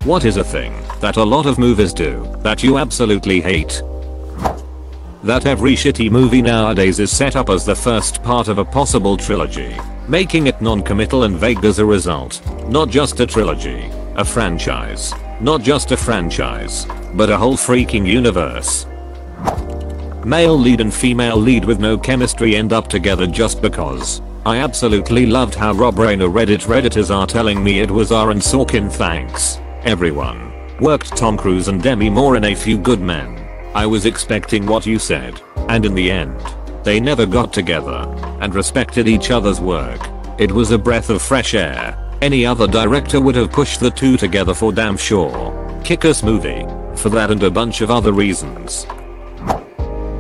What is a thing that a lot of movies do that you absolutely hate? That every shitty movie nowadays is set up as the first part of a possible trilogy, making it non-committal and vague as a result. Not just a trilogy, a franchise. Not just a franchise, but a whole freaking universe. Male lead and female lead with no chemistry end up together just because. I absolutely loved how Rob Reiner Redditors are telling me it was Aaron Sorkin, thanks everyone. Worked Tom Cruise and Demi Moore in A Few Good Men. I was expecting what you said, and in the end, they never got together and respected each other's work. It was a breath of fresh air. Any other director would have pushed the two together for damn sure. Kick-ass movie. For that and a bunch of other reasons.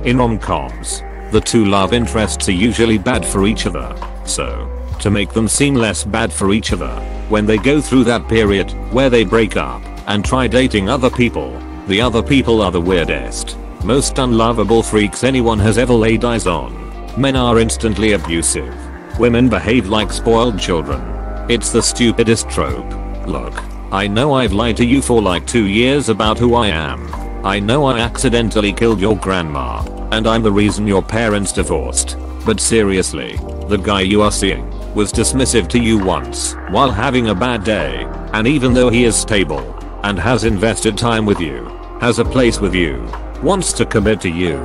In rom-coms, the two love interests are usually bad for each other. So, to make them seem less bad for each other, when they go through that period where they break up and try dating other people, the other people are the weirdest, most unlovable freaks anyone has ever laid eyes on. Men are instantly abusive. Women behave like spoiled children. It's the stupidest trope. Look, I know I've lied to you for like 2 years about who I am. I know I accidentally killed your grandma, and I'm the reason your parents divorced. But seriously, the guy you are seeing was dismissive to you once while having a bad day, and even though he is stable and has invested time with you, has a place with you, wants to commit to you,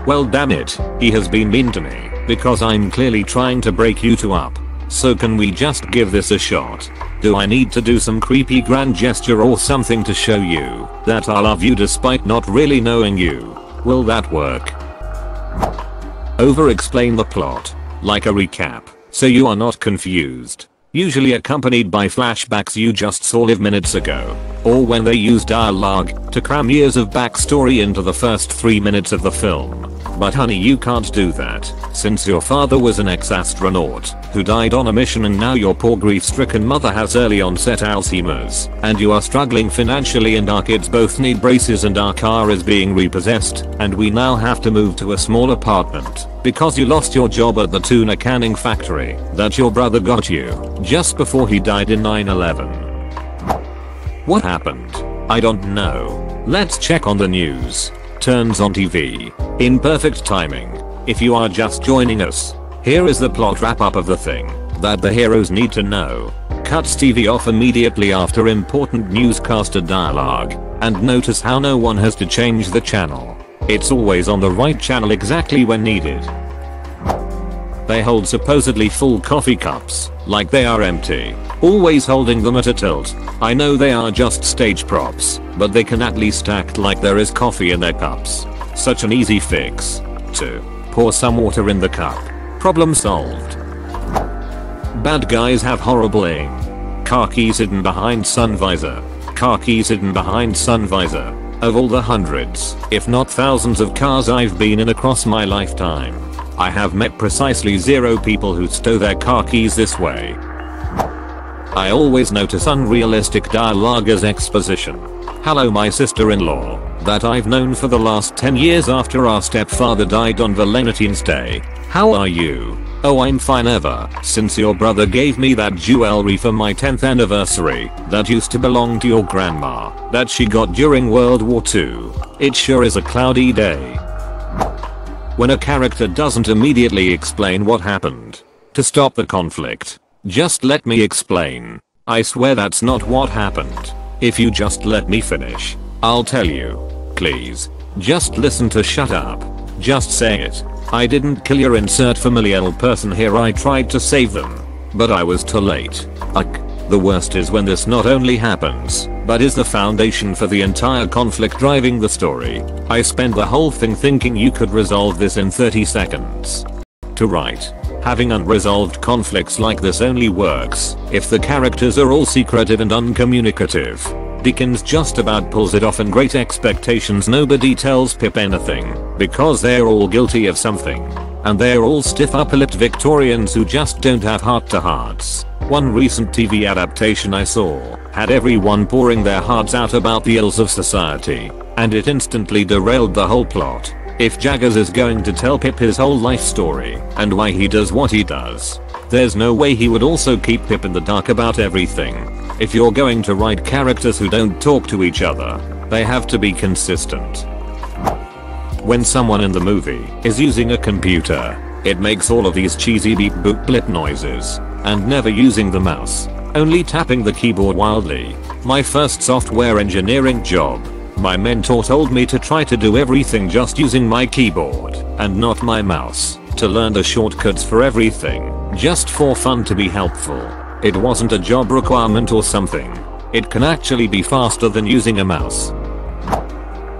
well damn it, he has been mean to me because I'm clearly trying to break you two up. So can we just give this a shot? Do I need to do some creepy grand gesture or something to show you that I love you despite not really knowing you? Will that work? Over-explain the plot, like a recap, so you are not confused. Usually accompanied by flashbacks you just saw live minutes ago, or when they use dialogue to cram years of backstory into the first 3 minutes of the film. But honey, you can't do that, since your father was an ex-astronaut who died on a mission and now your poor grief-stricken mother has early onset Alzheimer's, and you are struggling financially and our kids both need braces and our car is being repossessed, and we now have to move to a small apartment because you lost your job at the tuna canning factory that your brother got you just before he died in 9/11. What happened? I don't know. Let's check on the news. Turns on TV. In perfect timing. If you are just joining us, here is the plot wrap up of the thing that the heroes need to know. Cuts TV off immediately after important newscaster dialogue, and notice how no one has to change the channel. It's always on the right channel exactly when needed. They hold supposedly full coffee cups, like they are empty, always holding them at a tilt. I know they are just stage props, but they can at least act like there is coffee in their cups. Such an easy fix. 2. Pour some water in the cup. Problem solved. Bad guys have horrible aim. Car keys hidden behind sun visor. Car keys hidden behind sun visor. Of all the hundreds, if not thousands of cars I've been in across my lifetime, I have met precisely 0 people who stow their car keys this way. I always notice unrealistic dialogue as exposition. Hello my sister-in-law, that I've known for the last 10 years after our stepfather died on Valentine's Day. How are you? Oh, I'm fine ever since your brother gave me that jewelry for my 10th anniversary that used to belong to your grandma that she got during World War II. It sure is a cloudy day. When a character doesn't immediately explain what happened to stop the conflict. Just let me explain. I swear that's not what happened. If you just let me finish, I'll tell you. Please. Just listen to shut up. Just say it. I didn't kill your insert familial person here, I tried to save them. But I was too late. The worst is when this not only happens, but is the foundation for the entire conflict driving the story. I spent the whole thing thinking you could resolve this in 30 seconds. To write. Having unresolved conflicts like this only works if the characters are all secretive and uncommunicative. Dickens just about pulls it off in Great Expectations. Nobody tells Pip anything because they're all guilty of something. And they're all stiff upper-lipped Victorians who just don't have heart-to-hearts. One recent TV adaptation I saw had everyone pouring their hearts out about the ills of society, and it instantly derailed the whole plot. If Jaggers is going to tell Pip his whole life story and why he does what he does, there's no way he would also keep Pip in the dark about everything. If you're going to write characters who don't talk to each other, they have to be consistent. When someone in the movie is using a computer, it makes all of these cheesy beep boop blip noises, and never using the mouse, only tapping the keyboard wildly. My first software engineering job, my mentor told me to try to do everything just using my keyboard and not my mouse, to learn the shortcuts for everything, just for fun, to be helpful. It wasn't a job requirement or something. It can actually be faster than using a mouse.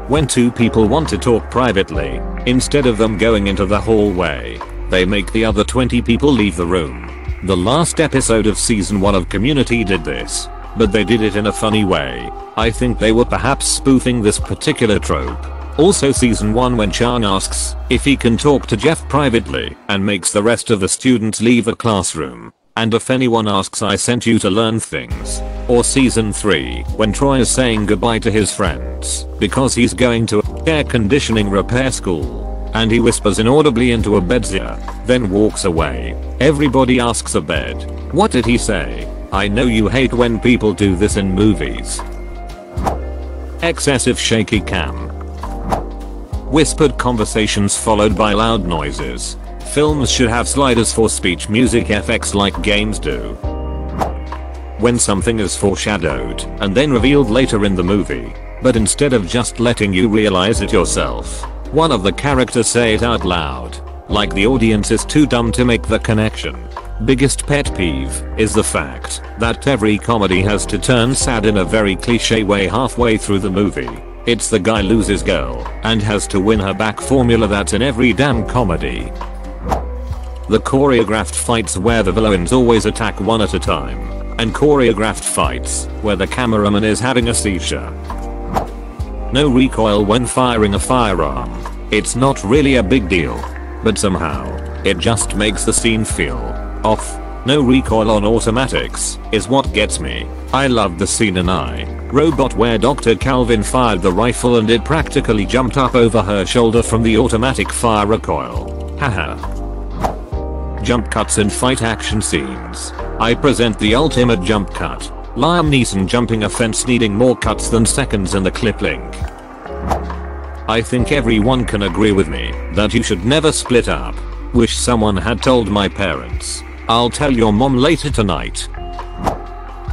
When two people want to talk privately, instead of them going into the hallway, they make the other 20 people leave the room. The last episode of season 1 of Community did this, but they did it in a funny way. I think they were perhaps spoofing this particular trope. Also season 1, when Chang asks if he can talk to Jeff privately and makes the rest of the students leave the classroom. And if anyone asks, I sent you to learn things. Or season 3, when Troy is saying goodbye to his friends because he's going to air conditioning repair school, and he whispers inaudibly into a bed's ear, then walks away. Everybody asks a bed, what did he say? I know you hate when people do this in movies. Excessive shaky cam. Whispered conversations followed by loud noises. Films should have sliders for speech music effects like games do. When something is foreshadowed and then revealed later in the movie, but instead of just letting you realize it yourself, one of the characters say it out loud, like the audience is too dumb to make the connection. Biggest pet peeve is the fact that every comedy has to turn sad in a very cliche way halfway through the movie. It's the guy loses girl and has to win her back formula that's in every damn comedy. The choreographed fights where the villains always attack one at a time, and choreographed fights where the cameraman is having a seizure. No recoil when firing a firearm. It's not really a big deal, but somehow, it just makes the scene feel off. No recoil on automatics is what gets me. I loved the scene in I, Robot where Dr. Calvin fired the rifle and it practically jumped up over her shoulder from the automatic fire recoil. Haha. Jump cuts in fight action scenes. I present the ultimate jump cut. Liam Neeson jumping a fence needing more cuts than seconds in the clip link. I think everyone can agree with me that you should never split up. Wish someone had told my parents. I'll tell your mom later tonight.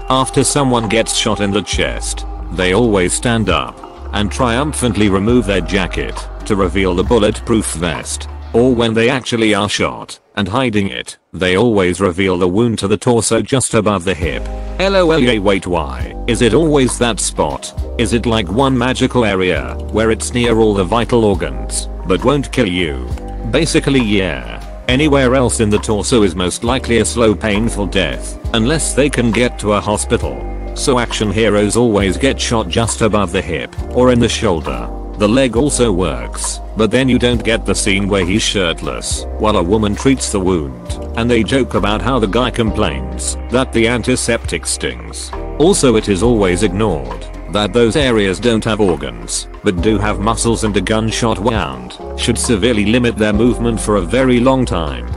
After someone gets shot in the chest, they always stand up and triumphantly remove their jacket to reveal the bulletproof vest. Or when they actually are shot and hiding it, they always reveal the wound to the torso just above the hip. LOL. Wait, why is it always that spot? Is it like one magical area where it's near all the vital organs but won't kill you? Basically yeah. Anywhere else in the torso is most likely a slow painful death unless they can get to a hospital. So action heroes always get shot just above the hip or in the shoulder. The leg also works, but then you don't get the scene where he's shirtless while a woman treats the wound, and they joke about how the guy complains that the antiseptic stings. Also it is always ignored that those areas don't have organs, but do have muscles, and a gunshot wound should severely limit their movement for a very long time.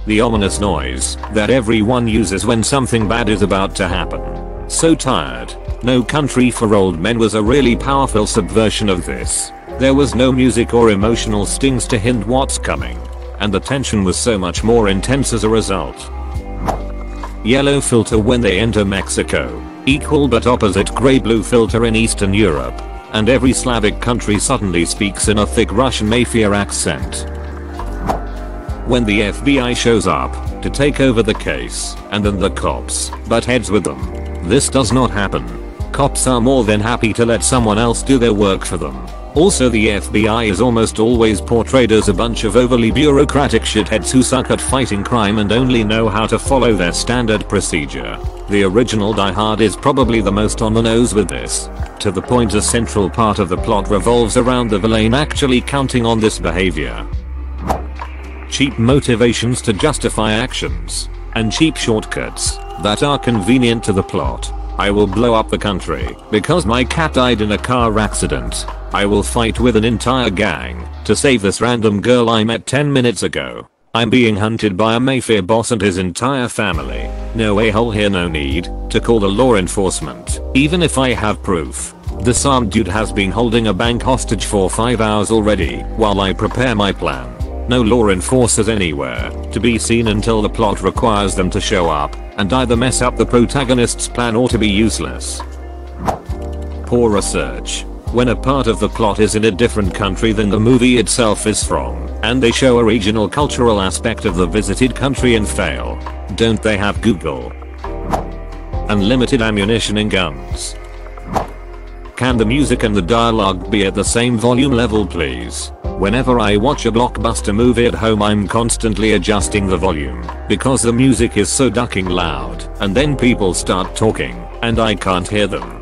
The ominous noise that everyone uses when something bad is about to happen. So tired. No Country for Old Men was a really powerful subversion of this. There was no music or emotional stings to hint what's coming, and the tension was so much more intense as a result. Yellow filter when they enter Mexico. Equal but opposite grey-blue filter in Eastern Europe, and every Slavic country suddenly speaks in a thick Russian mafia accent. When the FBI shows up to take over the case, and then the cops butt heads with them. This does not happen. Cops are more than happy to let someone else do their work for them. Also the FBI is almost always portrayed as a bunch of overly bureaucratic shitheads who suck at fighting crime and only know how to follow their standard procedure. The original Die Hard is probably the most on the nose with this. To the point a central part of the plot revolves around the villain actually counting on this behavior. Cheap motivations to justify actions, and cheap shortcuts that are convenient to the plot. I will blow up the country because my cat died in a car accident. I will fight with an entire gang to save this random girl I met 10 minutes ago. I'm being hunted by a mafia boss and his entire family. No a-hole here, no need to call the law enforcement. Even if I have proof. This armed dude has been holding a bank hostage for 5 hours already while I prepare my plan. No law enforcers anywhere to be seen until the plot requires them to show up and either mess up the protagonist's plan or to be useless. Poor research. When a part of the plot is in a different country than the movie itself is from, and they show a regional cultural aspect of the visited country and fail. Don't they have Google? Unlimited ammunition and guns. Can the music and the dialogue be at the same volume level, please? Whenever I watch a blockbuster movie at home, I'm constantly adjusting the volume because the music is so ducking loud, and then people start talking and I can't hear them.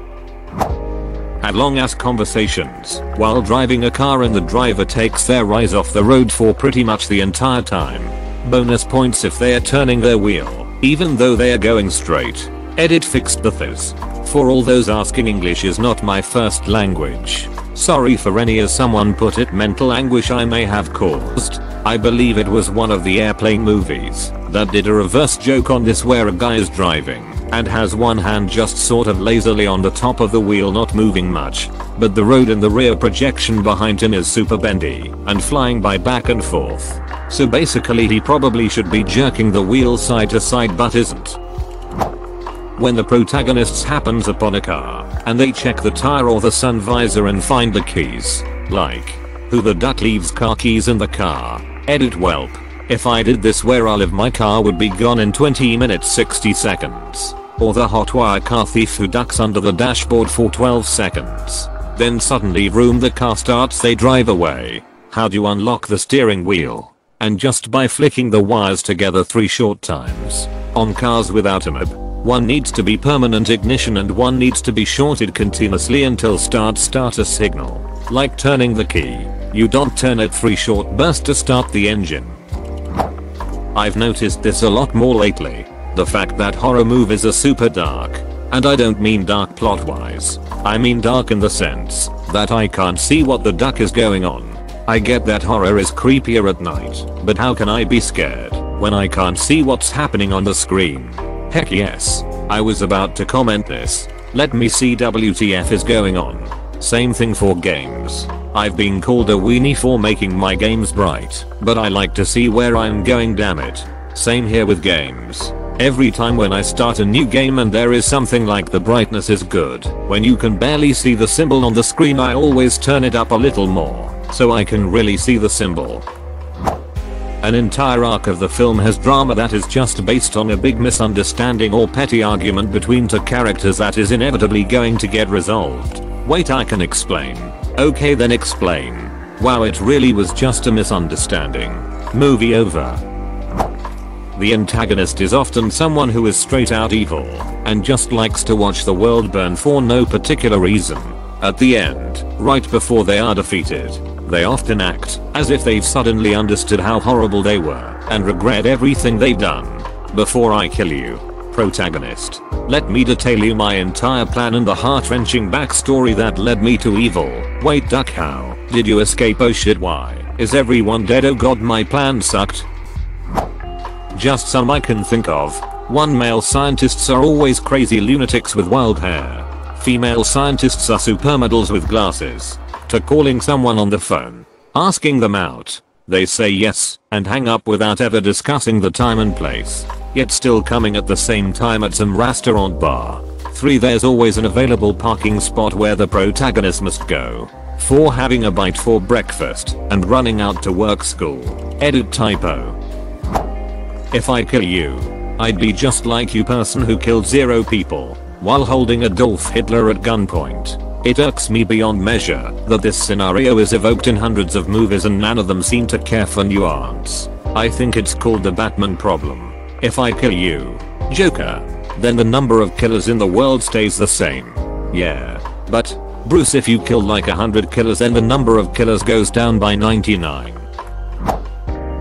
Had long ass conversations while driving a car and the driver takes their eyes off the road for pretty much the entire time. Bonus points if they are turning their wheel, even though they are going straight. Edit fixed the thizz. For all those asking, English is not my first language. Sorry for any, as someone put it, mental anguish I may have caused. I believe it was one of the airplane movies that did a reverse joke on this, where a guy is driving and has one hand just sort of lazily on the top of the wheel, not moving much, but the road in the rear projection behind him is super bendy and flying by back and forth. So basically he probably should be jerking the wheel side to side but isn't. When the protagonists happens upon a car and they check the tire or the sun visor and find the keys, like, who the duck leaves car keys in the car? Edit whelp. If I did this where I live, my car would be gone in 20 minutes 60 seconds. Or the hotwire car thief who ducks under the dashboard for 12 seconds. Then suddenly vroom, the car starts, they drive away. How do you unlock the steering wheel? And just by flicking the wires together 3 short times. On cars without a map, one needs to be permanent ignition and one needs to be shorted continuously until start a signal. Like turning the key. You don't turn it 3 short bursts to start the engine. I've noticed this a lot more lately. The fact that horror movies are super dark. And I don't mean dark plot wise. I mean dark in the sense that I can't see what the duck is going on. I get that horror is creepier at night, but how can I be scared when I can't see what's happening on the screen? Heck yes. I was about to comment this. Let me see WTF is going on. Same thing for games. I've been called a weenie for making my games bright, but I like to see where I'm going, damn it. Same here with games. Every time when I start a new game and there is something like the brightness is good, when you can barely see the symbol on the screen, I always turn it up a little more so I can really see the symbol. An entire arc of the film has drama that is just based on a big misunderstanding or petty argument between 2 characters that is inevitably going to get resolved. Wait, I can explain. Okay, then explain. Wow, it really was just a misunderstanding. Movie over. The antagonist is often someone who is straight out evil and just likes to watch the world burn for no particular reason. At the end, right before they are defeated, they often act as if they've suddenly understood how horrible they were and regret everything they've done. Before I kill you, protagonist, let me detail you my entire plan and the heart-wrenching backstory that led me to evil. Wait, duck, how did you escape? Oh shit, why is everyone dead? Oh god, my plan sucked. Just some I can think of. 1. Male scientists are always crazy lunatics with wild hair. Female scientists are supermodels with glasses. 2. Calling someone on the phone, asking them out. They say yes and hang up without ever discussing the time and place, yet still coming at the same time at some restaurant bar. 3. There's always an available parking spot where the protagonist must go. 4. Having a bite for breakfast and running out to work, school. Edit typo. If I kill you, I'd be just like you, person who killed 0 people while holding Adolf Hitler at gunpoint. It irks me beyond measure that this scenario is evoked in hundreds of movies and none of them seem to care for nuance. I think it's called the Batman problem. If I kill you, Joker, then the number of killers in the world stays the same. Yeah, but Bruce, if you kill like 100 killers, then the number of killers goes down by 99.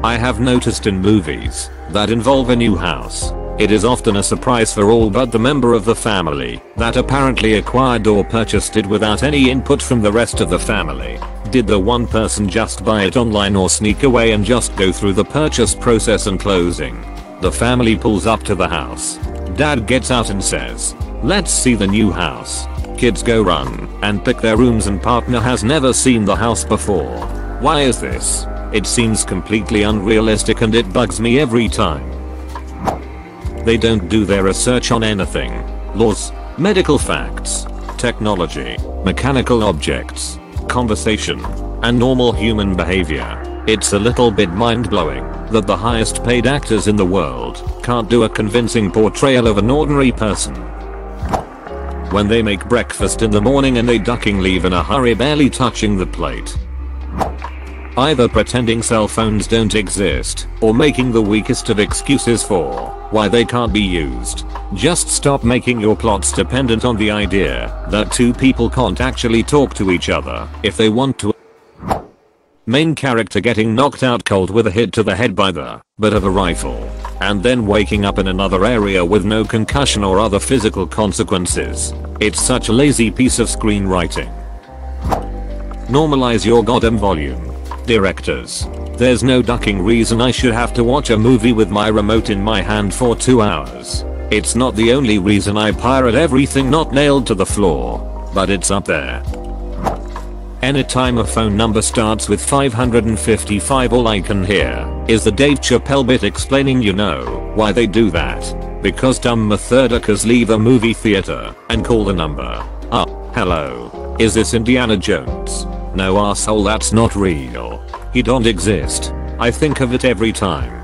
I have noticed in movies that involve a new house, it is often a surprise for all but the member of the family that apparently acquired or purchased it without any input from the rest of the family. Did the one person just buy it online or sneak away and just go through the purchase process and closing? The family pulls up to the house. Dad gets out and says, "Let's see the new house." Kids go run and pick their rooms and partner has never seen the house before. Why is this? It seems completely unrealistic and it bugs me every time. They don't do their research on anything. Laws, medical facts, technology, mechanical objects, conversation, and normal human behavior. It's a little bit mind-blowing that the highest paid actors in the world can't do a convincing portrayal of an ordinary person. When they make breakfast in the morning and they ducking leave in a hurry, barely touching the plate. Either pretending cell phones don't exist or making the weakest of excuses for why they can't be used. Just stop making your plots dependent on the idea that two people can't actually talk to each other if they want to. Main character getting knocked out cold with a hit to the head by the butt of a rifle, and then waking up in another area with no concussion or other physical consequences. It's such a lazy piece of screenwriting. Normalize your goddamn volume. Directors. There's no ducking reason I should have to watch a movie with my remote in my hand for 2 hours. It's not the only reason I pirate everything not nailed to the floor, but it's up there. Anytime a phone number starts with 555, all I can hear is the Dave Chappelle bit explaining why they do that. Because dumb methodicas leave a movie theater and call the number. Hello. Is this Indiana Jones? No asshole, that's not real. He don't exist. I think of it every time.